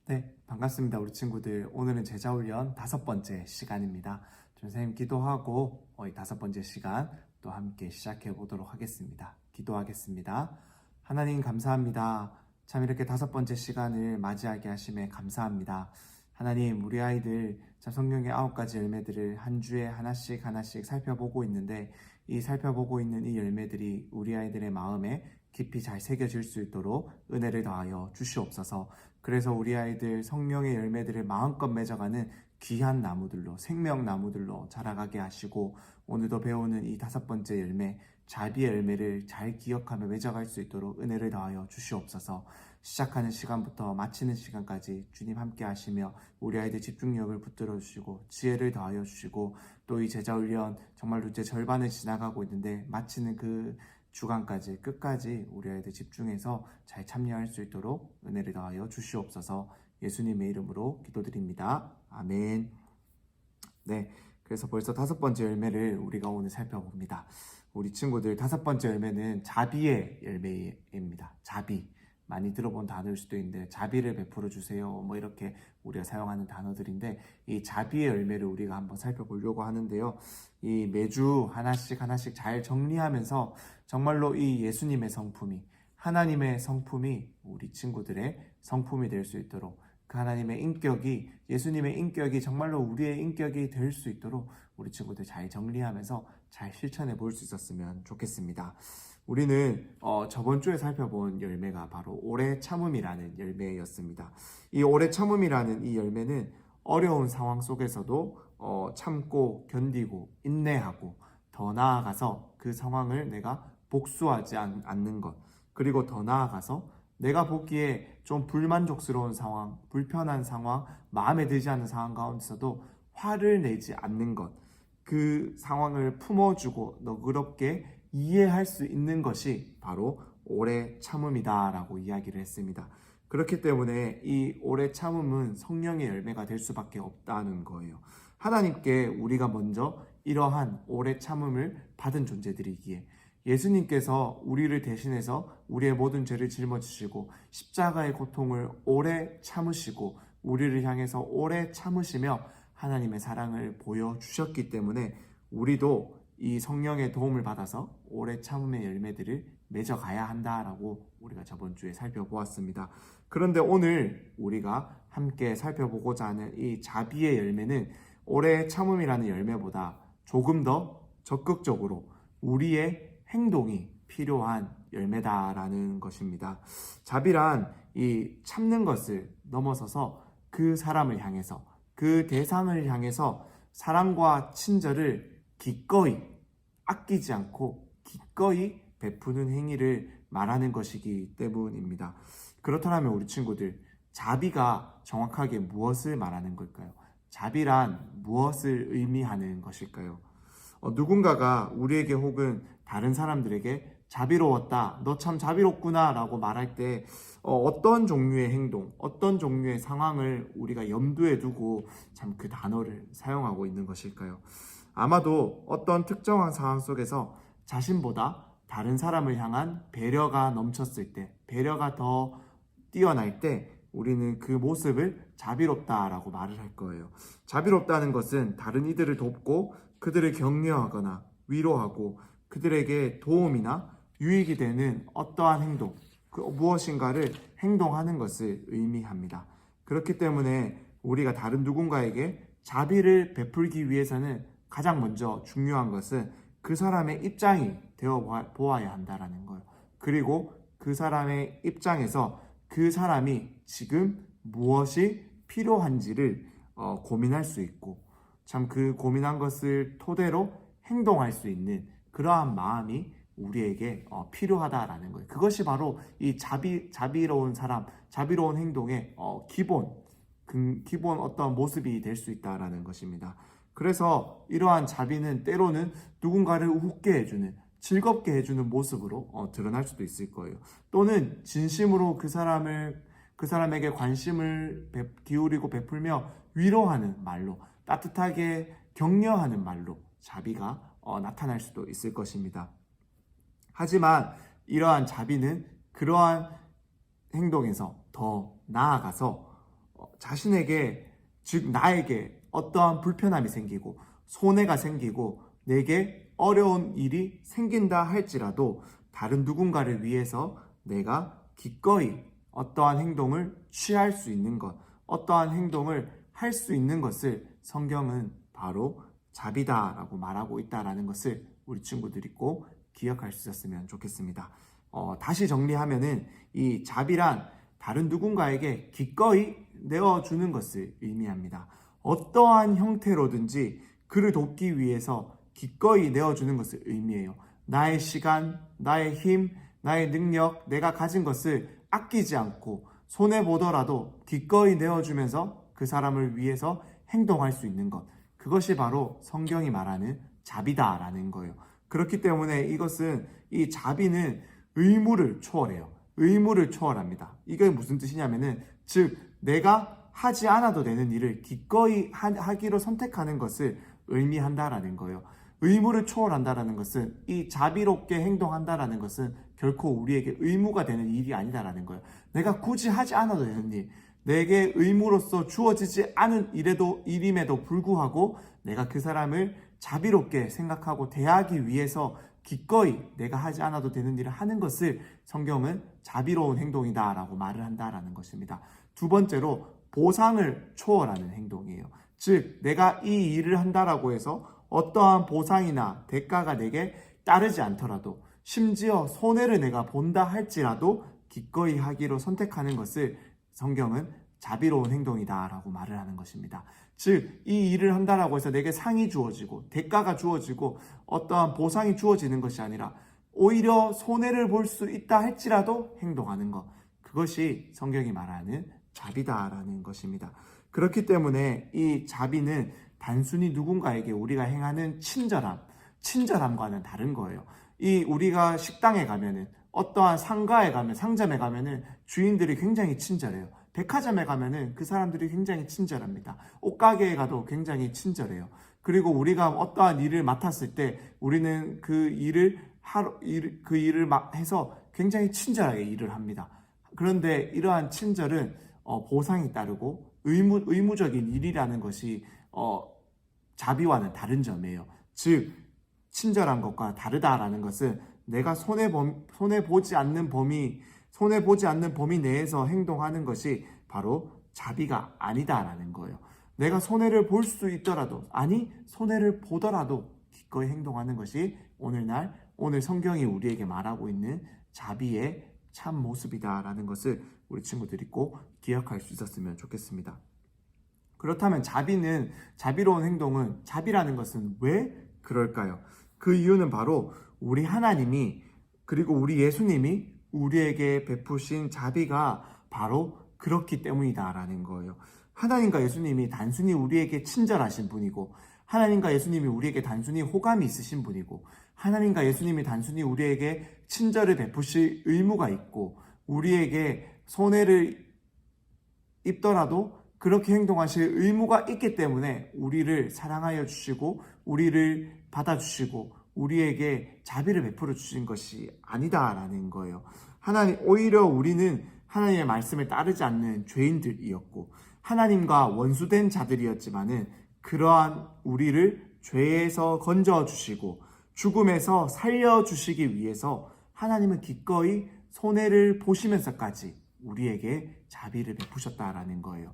네, 반갑습니다. 우리 친구들. 오늘은 제자훈련 5번째 시간입니다. 선생님 기도하고 이 5번째 시간 또 함께 시작해 보도록 하겠습니다. 기도하겠습니다. 하나님 감사합니다. 참 이렇게 5번째 시간을 맞이하게 하심에 감사합니다. 하나님, 우리 아이들 참 성경의 9가지 열매들을 한 주에 하나씩 하나씩 살펴보고 있는데 이 살펴보고 있는 이 열매들이 우리 아이들의 마음에 깊이 잘 새겨질 수 있도록 은혜를 더하여 주시옵소서. 그래서 우리 아이들 성령의 열매들을 마음껏 맺어가는 귀한 나무들로, 생명나무들로 자라가게 하시고, 오늘도 배우는 이 5번째 열매, 자비의 열매를 잘 기억하며 맺어갈 수 있도록 은혜를 더하여 주시옵소서. 시작하는 시간부터 마치는 시간까지 주님 함께 하시며 우리 아이들 집중력을 붙들어 주시고 지혜를 더하여 주시고, 또 이 제자훈련 정말로 이제 절반을 지나가고 있는데 마치는 그 주간까지 끝까지 우리 아이들 집중해서 잘 참여할 수 있도록 은혜를 더하여 주시옵소서. 예수님의 이름으로 기도드립니다. 아멘. 네, 그래서 벌써 5번째 열매를 우리가 오늘 살펴봅니다. 우리 친구들 5번째 열매는 자비의 열매입니다. 자비. 많이 들어본 단어일 수도 있는데 자비를 베풀어 주세요. 뭐 이렇게 우리가 사용하는 단어들인데 이 자비의 열매를 우리가 한번 살펴보려고 하는데요. 이 매주 하나씩 하나씩 잘 정리하면서 정말로 이 예수님의 성품이, 하나님의 성품이 우리 친구들의 성품이 될 수 있도록, 그 하나님의 인격이, 예수님의 인격이 정말로 우리의 인격이 될 수 있도록 우리 친구들 잘 정리하면서 잘 실천해 볼 수 있었으면 좋겠습니다. 우리는 저번 주에 살펴본 열매가 바로 오래 참음이라는 열매였습니다. 이 오래 참음이라는 이 열매는 어려운 상황 속에서도 참고 견디고 인내하고 더 나아가서 그 상황을 내가 복수하지 않는 것, 그리고 더 나아가서 내가 보기에 좀 불만족스러운 상황, 불편한 상황, 마음에 들지 않는 상황 가운데서도 화를 내지 않는 것, 그 상황을 품어주고 너그럽게 이해할 수 있는 것이 바로 오래 참음이다 라고 이야기를 했습니다. 그렇기 때문에 이 오래 참음은 성령의 열매가 될 수밖에 없다는 거예요. 하나님께 우리가 먼저 이러한 오래 참음을 받은 존재들이기에 예수님께서 우리를 대신해서 우리의 모든 죄를 짊어지시고 십자가의 고통을 오래 참으시고 우리를 향해서 오래 참으시며 하나님의 사랑을 보여주셨기 때문에 우리도 이 성령의 도움을 받아서 오래 참음의 열매들을 맺어가야 한다라고 우리가 저번 주에 살펴보았습니다. 그런데 오늘 우리가 함께 살펴보고자 하는 이 자비의 열매는 오래 참음이라는 열매보다 조금 더 적극적으로 우리의 행동이 필요한 열매다라는 것입니다. 자비란 이 참는 것을 넘어서서 그 사람을 향해서, 그 대상을 향해서 사랑과 친절을 기꺼이 아끼지 않고 기꺼이 베푸는 행위를 말하는 것이기 때문입니다. 그렇다면 우리 친구들, 자비가 정확하게 무엇을 말하는 걸까요? 자비란 무엇을 의미하는 것일까요? 누군가가 우리에게 혹은 다른 사람들에게 자비로웠다, 너 참 자비롭구나 라고 말할 때 어떤 종류의 행동, 어떤 종류의 상황을 우리가 염두에 두고 참 그 단어를 사용하고 있는 것일까요? 아마도 어떤 특정한 상황 속에서 자신보다 다른 사람을 향한 배려가 넘쳤을 때, 배려가 더 뛰어날 때 우리는 그 모습을 자비롭다라고 말을 할 거예요. 자비롭다는 것은 다른 이들을 돕고 그들을 격려하거나 위로하고 그들에게 도움이나 유익이 되는 어떠한 행동, 무엇인가를 행동하는 것을 의미합니다. 그렇기 때문에 우리가 다른 누군가에게 자비를 베풀기 위해서는 가장 먼저 중요한 것은 그 사람의 입장이 되어 보아야 한다는 거예요. 그리고 그 사람의 입장에서 그 사람이 지금 무엇이 필요한지를 고민할 수 있고 참 그 고민한 것을 토대로 행동할 수 있는 그러한 마음이 우리에게 필요하다라는 거예요. 그것이 바로 이 자비로운 사람, 자비로운 행동의 기본 어떤 모습이 될 수 있다라는 것입니다. 그래서 이러한 자비는 때로는 누군가를 웃게 해주는, 즐겁게 해주는 모습으로 드러날 수도 있을 거예요. 또는 진심으로 그 사람에게 관심을 기울이고 베풀며 위로하는 말로, 따뜻하게 격려하는 말로 자비가 나타날 수도 있을 것입니다. 하지만 이러한 자비는 그러한 행동에서 더 나아가서 자신에게, 즉 나에게 어떠한 불편함이 생기고 손해가 생기고 내게 어려운 일이 생긴다 할지라도 다른 누군가를 위해서 내가 기꺼이 어떠한 행동을 취할 수 있는 것, 어떠한 행동을 할 수 있는 것을 성경은 바로 자비다라고 말하고 있다라는 것을 우리 친구들이 꼭 기억할 수 있었으면 좋겠습니다. 다시 정리하면은 이 자비란 다른 누군가에게 기꺼이 내어주는 것을 의미합니다. 어떠한 형태로든지 그를 돕기 위해서 기꺼이 내어주는 것을 의미해요. 나의 시간, 나의 힘, 나의 능력, 내가 가진 것을 아끼지 않고 손해보더라도 기꺼이 내어주면서 그 사람을 위해서 행동할 수 있는 것. 그것이 바로 성경이 말하는 자비다라는 거예요. 그렇기 때문에 이 자비는 의무를 초월해요. 의무를 초월합니다. 이게 무슨 뜻이냐면은, 즉, 내가 하지 않아도 되는 일을 기꺼이 하기로 선택하는 것을 의미한다라는 거예요. 의무를 초월한다라는 것은, 이 자비롭게 행동한다라는 것은 결코 우리에게 의무가 되는 일이 아니다라는 거예요. 내가 굳이 하지 않아도 되는 일, 내게 의무로서 주어지지 않은 일임에도 불구하고 내가 그 사람을 자비롭게 생각하고 대하기 위해서 기꺼이 내가 하지 않아도 되는 일을 하는 것을 성경은 자비로운 행동이다라고 말을 한다라는 것입니다. 두 번째로, 보상을 초월하는 행동이에요. 즉, 내가 이 일을 한다라고 해서 어떠한 보상이나 대가가 내게 따르지 않더라도, 심지어 손해를 내가 본다 할지라도 기꺼이 하기로 선택하는 것을 성경은 자비로운 행동이다라고 말을 하는 것입니다. 즉, 이 일을 한다라고 해서 내게 상이 주어지고 대가가 주어지고 어떠한 보상이 주어지는 것이 아니라 오히려 손해를 볼 수 있다 할지라도 행동하는 것, 그것이 성경이 말하는 자비다라는 것입니다. 그렇기 때문에 이 자비는 단순히 누군가에게 우리가 행하는 친절함과는 다른 거예요. 우리가 식당에 가면은, 어떠한 상점에 가면은 주인들이 굉장히 친절해요. 백화점에 가면은 그 사람들이 굉장히 친절합니다. 옷가게에 가도 굉장히 친절해요. 그리고 우리가 어떠한 일을 맡았을 때 우리는 그 일을 해서 굉장히 친절하게 일을 합니다. 그런데 이러한 친절은 보상이 따르고 의무적인 일이라는 것이 자비와는 다른 점이에요. 즉, 친절한 것과 다르다라는 것은 내가 손해보지 않는 범위 내에서 행동하는 것이 바로 자비가 아니다라는 거예요. 내가 손해를 볼 수 있더라도, 아니 손해를 보더라도 기꺼이 행동하는 것이 오늘 성경이 우리에게 말하고 있는 자비의 참 모습이다라는 것을 우리 친구들이 꼭 기억할 수 있었으면 좋겠습니다. 그렇다면 자비로운 행동은, 자비라는 것은 왜 그럴까요? 그 이유는 바로 우리 하나님이, 그리고 우리 예수님이 우리에게 베푸신 자비가 바로 그렇기 때문이다라는 거예요. 하나님과 예수님이 단순히 우리에게 친절하신 분이고, 하나님과 예수님이 우리에게 단순히 호감이 있으신 분이고, 하나님과 예수님이 단순히 우리에게 친절을 베푸실 의무가 있고, 우리에게 손해를 입더라도 그렇게 행동하실 의무가 있기 때문에 우리를 사랑하여 주시고 우리를 받아주시고 우리에게 자비를 베풀어 주신 것이 아니다라는 거예요. 오히려 우리는 하나님의 말씀을 따르지 않는 죄인들이었고 하나님과 원수된 자들이었지만은, 그러한 우리를 죄에서 건져주시고 죽음에서 살려주시기 위해서 하나님은 기꺼이 손해를 보시면서까지 우리에게 자비를 베푸셨다라는 거예요.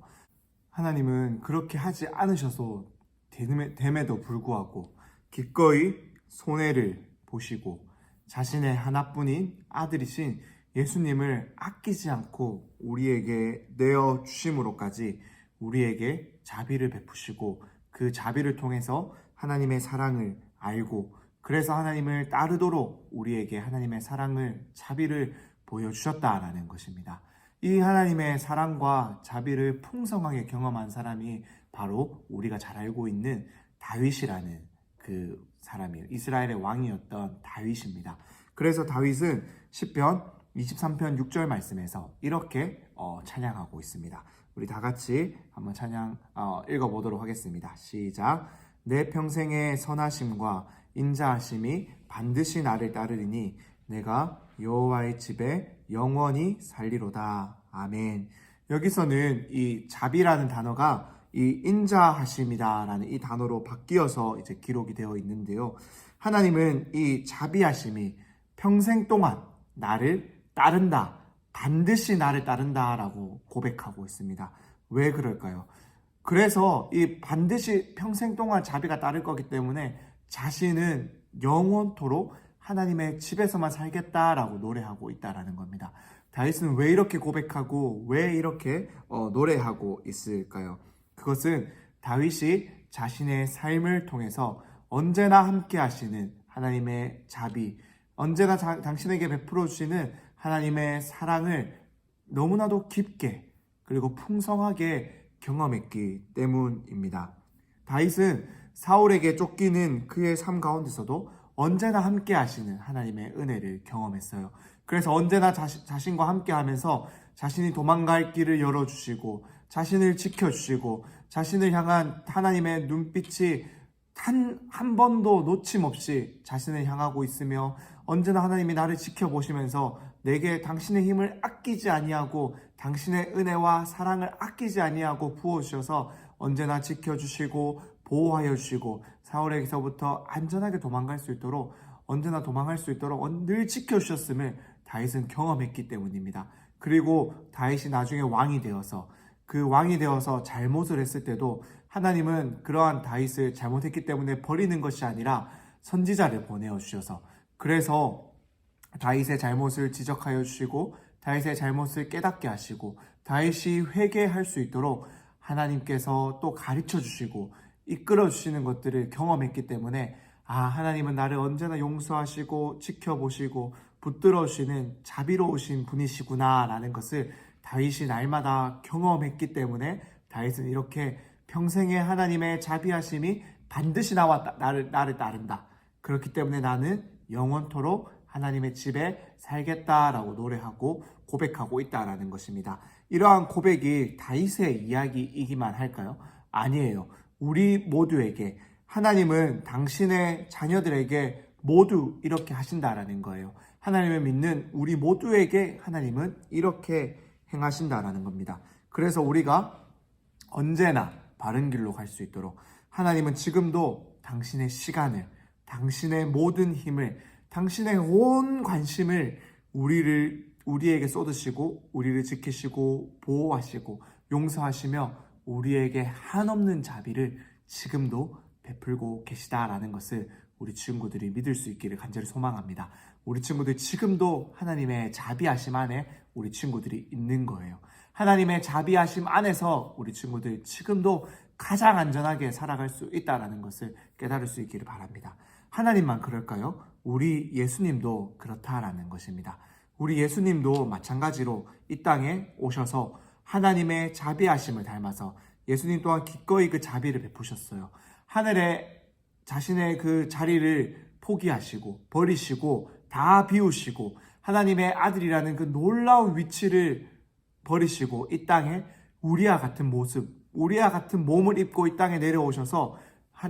하나님은 그렇게 하지 않으셔서 됨에도 불구하고 기꺼이 손해를 보시고 자신의 하나뿐인 아들이신 예수님을 아끼지 않고 우리에게 내어주심으로까지 우리에게 자비를 베푸시고, 그 자비를 통해서 하나님의 사랑을 알고, 그래서 하나님을 따르도록 우리에게 하나님의 사랑을, 자비를 보여주셨다라는 것입니다. 이 하나님의 사랑과 자비를 풍성하게 경험한 사람이 바로 우리가 잘 알고 있는 다윗이라는 그 사람이에요. 이스라엘의 왕이었던 다윗입니다. 그래서 다윗은 시편 23편 6절 말씀에서 이렇게 찬양하고 있습니다. 우리 다 같이 한번 찬양 읽어보도록 하겠습니다. 시작. 내 평생의 선하심과 인자하심이 반드시 나를 따르리니 내가 여호와의 집에 영원히 살리로다. 아멘. 여기서는 이 자비라는 단어가 이 인자하심이다라는 이 단어로 바뀌어서 이제 기록이 되어 있는데요. 하나님은 이 자비하심이 평생 동안 나를 따른다, 반드시 나를 따른다라고 고백하고 있습니다. 왜 그럴까요? 그래서 이 반드시 평생 동안 자비가 따를 거기 때문에 자신은 영원토록 하나님의 집에서만 살겠다라고 노래하고 있다라는 겁니다. 다윗은 왜 이렇게 고백하고 왜 이렇게 노래하고 있을까요? 그것은 다윗이 자신의 삶을 통해서 언제나 함께 하시는 하나님의 자비, 언제나 당신에게 베풀어 주시는 하나님의 사랑을 너무나도 깊게 그리고 풍성하게 경험했기 때문입니다. 다윗은 사울에게 쫓기는 그의 삶 가운데서도 언제나 함께 하시는 하나님의 은혜를 경험했어요. 그래서 언제나 자신과 함께 하면서 자신이 도망갈 길을 열어주시고 자신을 지켜주시고 자신을 향한 하나님의 눈빛이 한 번도 놓침없이 자신을 향하고 있으며 언제나 하나님이 나를 지켜보시면서 내게 당신의 힘을 아끼지 아니하고 당신의 은혜와 사랑을 아끼지 아니하고 부어주셔서 언제나 지켜주시고 보호하여 주시고 사울에게서부터 안전하게 도망갈 수 있도록 언제나 도망갈 수 있도록 늘 지켜주셨음을 다윗은 경험했기 때문입니다. 그리고 다윗이 나중에 왕이 되어서 그 왕이 되어서 잘못을 했을 때도 하나님은 그러한 다윗을 잘못했기 때문에 버리는 것이 아니라 선지자를 보내어 주셔서 그래서 다윗의 잘못을 지적하여 주시고 다윗의 잘못을 깨닫게 하시고 다윗이 회개할 수 있도록 하나님께서 또 가르쳐 주시고 이끌어 주시는 것들을 경험했기 때문에 하나님은 나를 언제나 용서하시고 지켜보시고 붙들어 주시는 자비로우신 분이시구나 라는 것을 다윗이 날마다 경험했기 때문에 다윗은 이렇게 평생의 하나님의 자비하심이 반드시 나를 따른다. 그렇기 때문에 나는 영원토록 하나님의 집에 살겠다라고 노래하고 고백하고 있다라는 것입니다. 이러한 고백이 다윗의 이야기이기만 할까요? 아니에요. 우리 모두에게 하나님은 당신의 자녀들에게 모두 이렇게 하신다라는 거예요. 하나님을 믿는 우리 모두에게 하나님은 이렇게 행하신다라는 겁니다. 그래서 우리가 언제나 바른 길로 갈 수 있도록 하나님은 지금도 당신의 시간을, 당신의 모든 힘을, 당신의 온 관심을 우리에게 쏟으시고 우리를 지키시고 보호하시고 용서하시며 우리에게 한없는 자비를 지금도 베풀고 계시다라는 것을 우리 친구들이 믿을 수 있기를 간절히 소망합니다. 우리 친구들 지금도 하나님의 자비하심 안에 우리 친구들이 있는 거예요. 하나님의 자비하심 안에서 우리 친구들 지금도 가장 안전하게 살아갈 수 있다는 것을 깨달을 수 있기를 바랍니다. 하나님만 그럴까요? 우리 예수님도 그렇다라는 것입니다. 우리 예수님도 마찬가지로 이 땅에 오셔서 하나님의 자비하심을 닮아서 예수님 또한 기꺼이 그 자비를 베푸셨어요. 하늘에 자신의 그 자리를 포기하시고 버리시고 다 비우시고 하나님의 아들이라는 그 놀라운 위치를 버리시고 이 땅에 우리와 같은 모습, 우리와 같은 몸을 입고 이 땅에 내려오셔서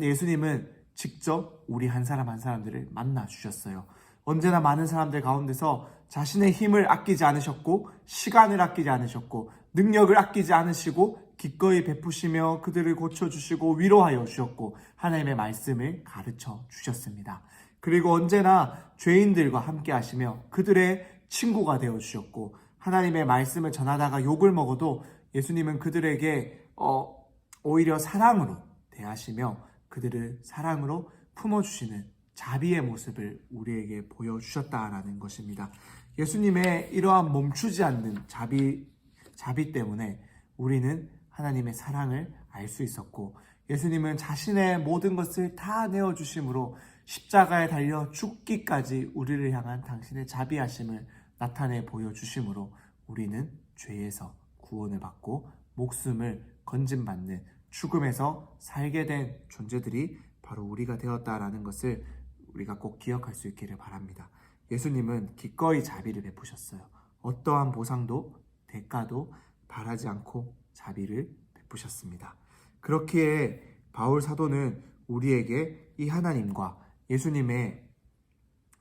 예수님은 직접 우리 한 사람 한 사람들을 만나 주셨어요. 언제나 많은 사람들 가운데서 자신의 힘을 아끼지 않으셨고 시간을 아끼지 않으셨고 능력을 아끼지 않으시고 기꺼이 베푸시며 그들을 고쳐주시고 위로하여 주셨고 하나님의 말씀을 가르쳐 주셨습니다. 그리고 언제나 죄인들과 함께 하시며 그들의 친구가 되어 주셨고 하나님의 말씀을 전하다가 욕을 먹어도 예수님은 그들에게 오히려 사랑으로 대하시며 그들을 사랑으로 품어주시는 자비의 모습을 우리에게 보여주셨다라는 것입니다. 예수님의 이러한 멈추지 않는 자비 때문에 우리는 하나님의 사랑을 알 수 있었고 예수님은 자신의 모든 것을 다 내어주심으로 십자가에 달려 죽기까지 우리를 향한 당신의 자비하심을 나타내 보여주심으로 우리는 죄에서 구원을 받고 목숨을 건짐받는 죽음에서 살게 된 존재들이 바로 우리가 되었다라는 것을 우리가 꼭 기억할 수 있기를 바랍니다. 예수님은 기꺼이 자비를 베푸셨어요. 어떠한 보상도 대가도 바라지 않고 자비를 베푸셨습니다. 그렇기에 바울 사도는 우리에게 이 하나님과 예수님의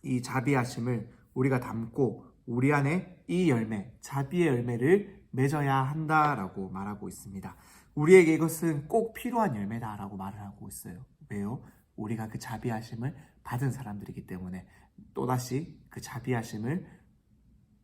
이 자비하심을 우리가 담고 우리 안에 이 열매, 자비의 열매를 맺어야 한다라고 말하고 있습니다. 우리에게 이것은 꼭 필요한 열매다라고 말을 하고 있어요. 왜요? 우리가 그 자비하심을 받은 사람들이기 때문에 또다시 그 자비하심을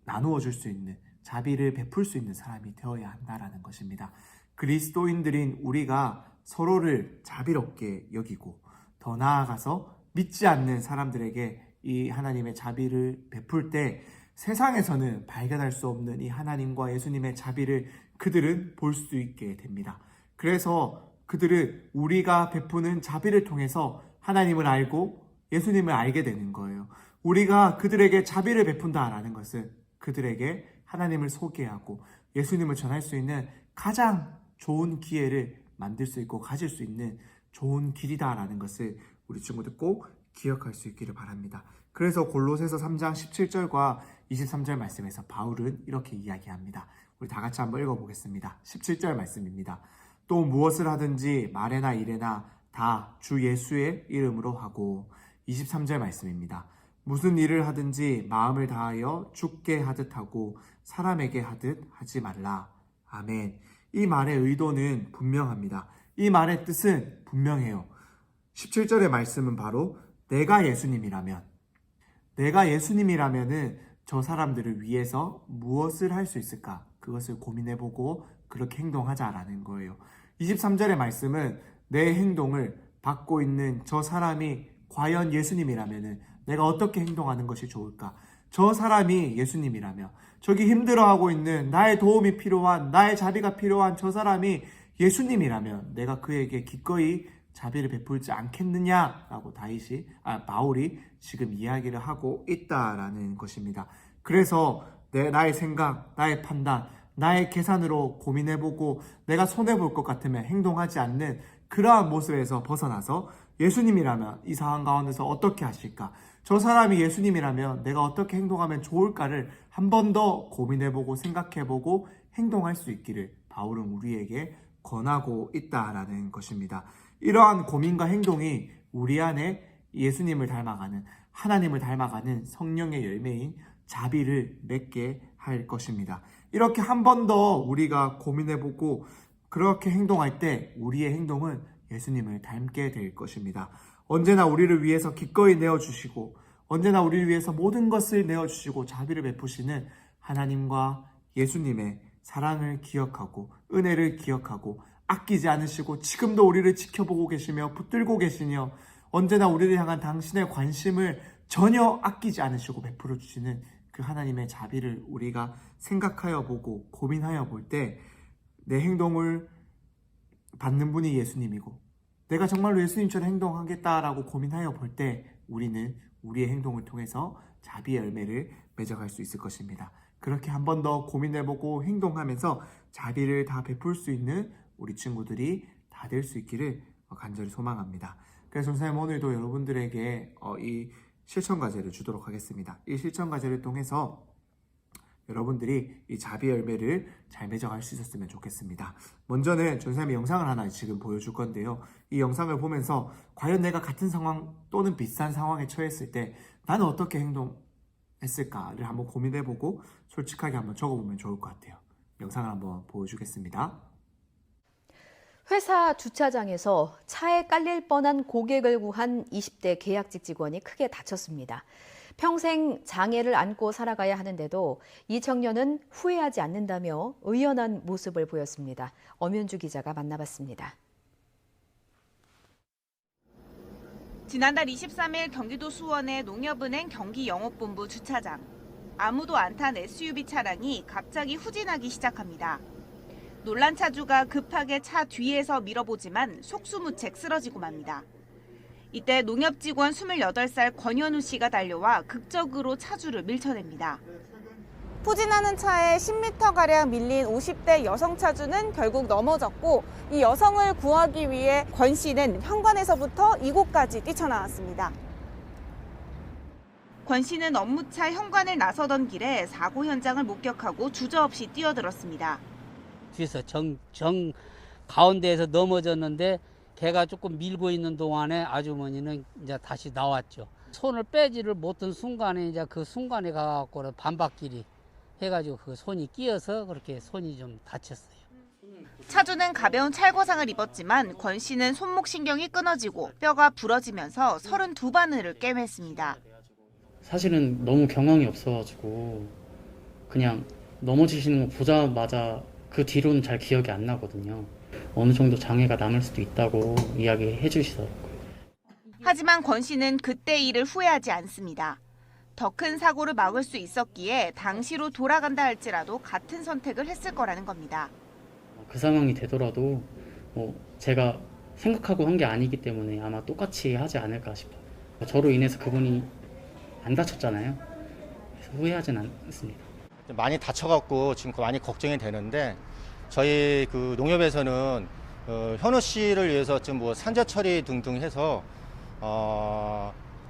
나누어 줄 수 있는, 자비를 베풀 수 있는 사람이 되어야 한다라는 것입니다. 그리스도인들인 우리가 서로를 자비롭게 여기고 더 나아가서 믿지 않는 사람들에게 이 하나님의 자비를 베풀 때 세상에서는 발견할 수 없는 이 하나님과 예수님의 자비를 그들은 볼 수 있게 됩니다. 그래서 그들은 우리가 베푸는 자비를 통해서 하나님을 알고 예수님을 알게 되는 거예요. 우리가 그들에게 자비를 베푼다라는 것은 그들에게 하나님을 소개하고 예수님을 전할 수 있는 가장 좋은 기회를 만들 수 있고 가질 수 있는 좋은 길이다라는 것을 우리 친구들 꼭 기억할 수 있기를 바랍니다. 그래서 골로새서 3장 17절과 23절 말씀에서 바울은 이렇게 이야기합니다. 우리 다 같이 한번 읽어보겠습니다. 17절 말씀입니다. 또 무엇을 하든지 말에나 일에나 다 주 예수의 이름으로 하고, 23절 말씀입니다. 무슨 일을 하든지 마음을 다하여 주께 하듯 하고 사람에게 하듯 하지 말라. 아멘. 이 말의 의도는 분명합니다. 이 말의 뜻은 분명해요. 17절의 말씀은 바로 내가 예수님이라면은 저 사람들을 위해서 무엇을 할 수 있을까? 그것을 고민해보고 그렇게 행동하자라는 거예요. 23절의 말씀은 내 행동을 받고 있는 저 사람이 과연 예수님이라면은 내가 어떻게 행동하는 것이 좋을까? 저 사람이 예수님이라면, 저기 힘들어하고 있는 나의 도움이 필요한, 나의 자비가 필요한 저 사람이 예수님이라면 내가 그에게 기꺼이 자비를 베풀지 않겠느냐라고 바울이 지금 이야기를 하고 있다라는 것입니다. 그래서 나의 생각, 나의 판단, 나의 계산으로 고민해보고 내가 손해볼 것 같으면 행동하지 않는 그러한 모습에서 벗어나서 예수님이라면 이 상황 가운데서 어떻게 하실까? 저 사람이 예수님이라면 내가 어떻게 행동하면 좋을까를 한 번 더 고민해보고 생각해보고 행동할 수 있기를 바울은 우리에게 권하고 있다라는 것입니다. 이러한 고민과 행동이 우리 안에 예수님을 닮아가는, 하나님을 닮아가는 성령의 열매인 자비를 맺게 할 것입니다. 이렇게 한 번 더 우리가 고민해보고 그렇게 행동할 때 우리의 행동은 예수님을 닮게 될 것입니다. 언제나 우리를 위해서 기꺼이 내어주시고 언제나 우리를 위해서 모든 것을 내어주시고 자비를 베푸시는 하나님과 예수님의 사랑을 기억하고 은혜를 기억하고 아끼지 않으시고 지금도 우리를 지켜보고 계시며 붙들고 계시며 언제나 우리를 향한 당신의 관심을 전혀 아끼지 않으시고 베풀어 주시는 그 하나님의 자비를 우리가 생각하여 보고 고민하여 볼 때 내 행동을 받는 분이 예수님이고 내가 정말로 예수님처럼 행동하겠다라고 고민하여 볼 때 우리는 우리의 행동을 통해서 자비의 열매를 맺어갈 수 있을 것입니다. 그렇게 한 번 더 고민해보고 행동하면서 자비를 다 베풀 수 있는 우리 친구들이 다 될 수 있기를 간절히 소망합니다. 그래서 선생님 오늘도 여러분들에게 이 실천과제를 주도록 하겠습니다. 이 실천과제를 통해서 여러분들이 이 자비 열매를 잘 맺어갈 수 있었으면 좋겠습니다. 먼저는 선생님이 영상을 하나 지금 보여줄 건데요. 이 영상을 보면서 과연 내가 같은 상황 또는 비슷한 상황에 처했을 때 나는 어떻게 행동했을까를 한번 고민해보고 솔직하게 한번 적어보면 좋을 것 같아요. 영상을 한번 보여주겠습니다. 회사 주차장에서 차에 깔릴 뻔한 고객을 구한 20대 계약직 직원이 크게 다쳤습니다. 평생 장애를 안고 살아가야 하는데도 이 청년은 후회하지 않는다며 의연한 모습을 보였습니다. 엄윤주 기자가 만나봤습니다. 지난달 23일 경기도 수원의 농협은행 경기영업본부 주차장. 아무도 안 탄 SUV 차량이 갑자기 후진하기 시작합니다. 놀란 차주가 급하게 차 뒤에서 밀어보지만 속수무책 쓰러지고 맙니다. 이때 농협 직원 28살 권현우 씨가 달려와 극적으로 차주를 밀쳐냅니다. 후진하는 차에 10m가량 밀린 50대 여성 차주는 결국 넘어졌고 이 여성을 구하기 위해 권 씨는 현관에서부터 이곳까지 뛰쳐나왔습니다. 권 씨는 업무차 현관을 나서던 길에 사고 현장을 목격하고 주저없이 뛰어들었습니다. 뒤에서 정 가운데에서 넘어졌는데 걔가 조금 밀고 있는 동안에 아주머니는 이제 다시 나왔죠. 손을 빼지를 못한 순간에 이제 그 순간에 가갖고 반바퀴리 해가지고 그 손이 끼어서 그렇게 손이 좀 다쳤어요. 차주는 가벼운 찰거상을 입었지만 권 씨는 손목 신경이 끊어지고 뼈가 부러지면서 32바늘을 꿰맸습니다. 사실은 너무 경황이 없어가지고 그냥 넘어지시는 거 보자마자 그 뒤로는 잘 기억이 안 나거든요. 어느 정도 장애가 남을 수도 있다고 이야기해 주시더라고요. 하지만 권 씨는 그때 일을 후회하지 않습니다. 더 큰 사고를 막을 수 있었기에 당시로 돌아간다 할지라도 같은 선택을 했을 거라는 겁니다. 그 상황이 되더라도 제가 생각하고 한 게 아니기 때문에 아마 똑같이 하지 않을까 싶어요. 저로 인해서 그분이 안 다쳤잖아요. 그래서 후회하진 않습니다. 많이 다쳐갖고 지금 많이 걱정이 되는데 저희 그 농협에서는 현우 씨를 위해서 좀 뭐 산재 처리 등등 해서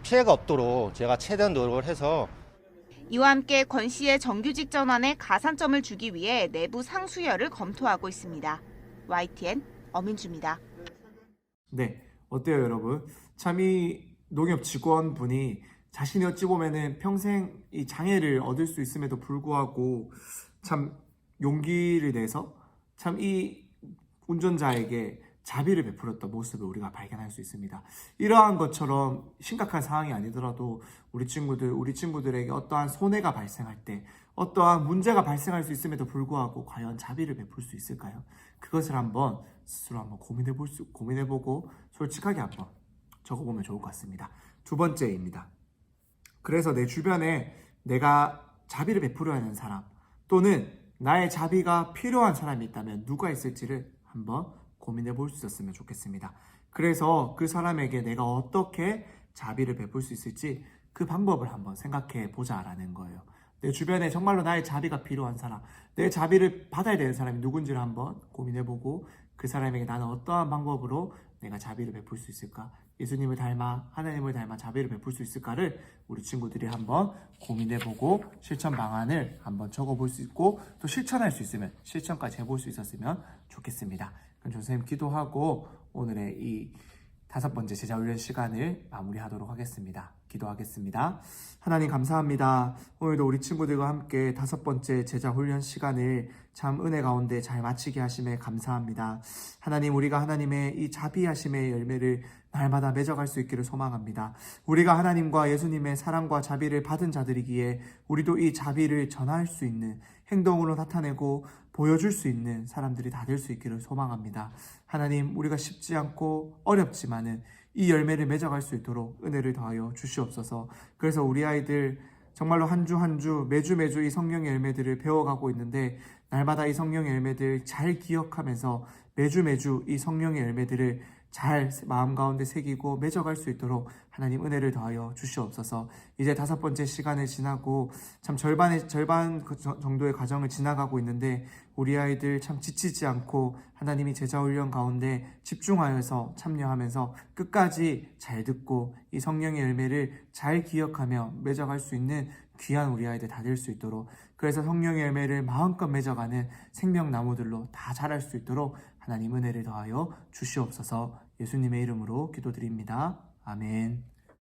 피해가 없도록 제가 최대한 노력을 해서 이와 함께 권 씨의 정규직 전환에 가산점을 주기 위해 내부 상수혈을 검토하고 있습니다. YTN 엄인주입니다. 네, 어때요, 여러분? 참 이 농협 직원분이 자신이 어찌 보면은 평생 이 장애를 얻을 수 있음에도 불구하고 참 용기를 내서 참 이 운전자에게 자비를 베풀었던 모습을 우리가 발견할 수 있습니다. 이러한 것처럼 심각한 상황이 아니더라도 우리 친구들에게 어떠한 손해가 발생할 때, 어떠한 문제가 발생할 수 있음에도 불구하고 과연 자비를 베풀 수 있을까요? 그것을 한번 스스로 한번 고민해보고 솔직하게 한번 적어보면 좋을 것 같습니다. 두 번째입니다. 그래서 내 주변에 내가 자비를 베풀어야 하는 사람 또는 나의 자비가 필요한 사람이 있다면 누가 있을지를 한번 고민해 볼 수 있었으면 좋겠습니다. 그래서 그 사람에게 내가 어떻게 자비를 베풀 수 있을지 그 방법을 한번 생각해 보자라는 거예요. 내 주변에 정말로 나의 자비가 필요한 사람, 내 자비를 받아야 되는 사람이 누군지를 한번 고민해 보고 그 사람에게 나는 어떠한 방법으로 내가 자비를 베풀 수 있을까? 예수님을 닮아 하나님을 닮아 자비를 베풀 수 있을까를 우리 친구들이 한번 고민해보고 실천 방안을 한번 적어볼 수 있고 또 실천할 수 있으면 실천까지 해볼 수 있었으면 좋겠습니다. 그럼 선생님 기도하고 오늘의 이 5번째 제자훈련 시간을 마무리하도록 하겠습니다. 기도하겠습니다. 하나님 감사합니다. 오늘도 우리 친구들과 함께 5번째 제자훈련 시간을 참 은혜 가운데 잘 마치게 하심에 감사합니다. 하나님, 우리가 하나님의 이 자비하심의 열매를 날마다 맺어갈 수 있기를 소망합니다. 우리가 하나님과 예수님의 사랑과 자비를 받은 자들이기에 우리도 이 자비를 전할 수 있는 행동으로 나타내고 보여줄 수 있는 사람들이 다 될 수 있기를 소망합니다. 하나님, 우리가 쉽지 않고 어렵지만은 이 열매를 맺어갈 수 있도록 은혜를 더하여 주시옵소서. 그래서 우리 아이들 정말로 한 주 한 주 매주 이 성령의 열매들을 배워가고 있는데 날마다 이 성령의 열매들 잘 기억하면서 매주 이 성령의 열매들을 잘 마음 가운데 새기고 맺어갈 수 있도록 하나님 은혜를 더하여 주시옵소서. 이제 5번째 시간을 지나고 참 절반 정도의 과정을 지나가고 있는데 우리 아이들 참 지치지 않고 하나님이 제자훈련 가운데 집중하여서 참여하면서 끝까지 잘 듣고 이 성령의 열매를 잘 기억하며 맺어갈 수 있는 귀한 우리 아이들 다 될 수 있도록, 그래서 성령의 열매를 마음껏 맺어가는 생명나무들로 다 자랄 수 있도록 하나님 은혜를 더하여 주시옵소서. 예수님의 이름으로 기도드립니다. 아멘.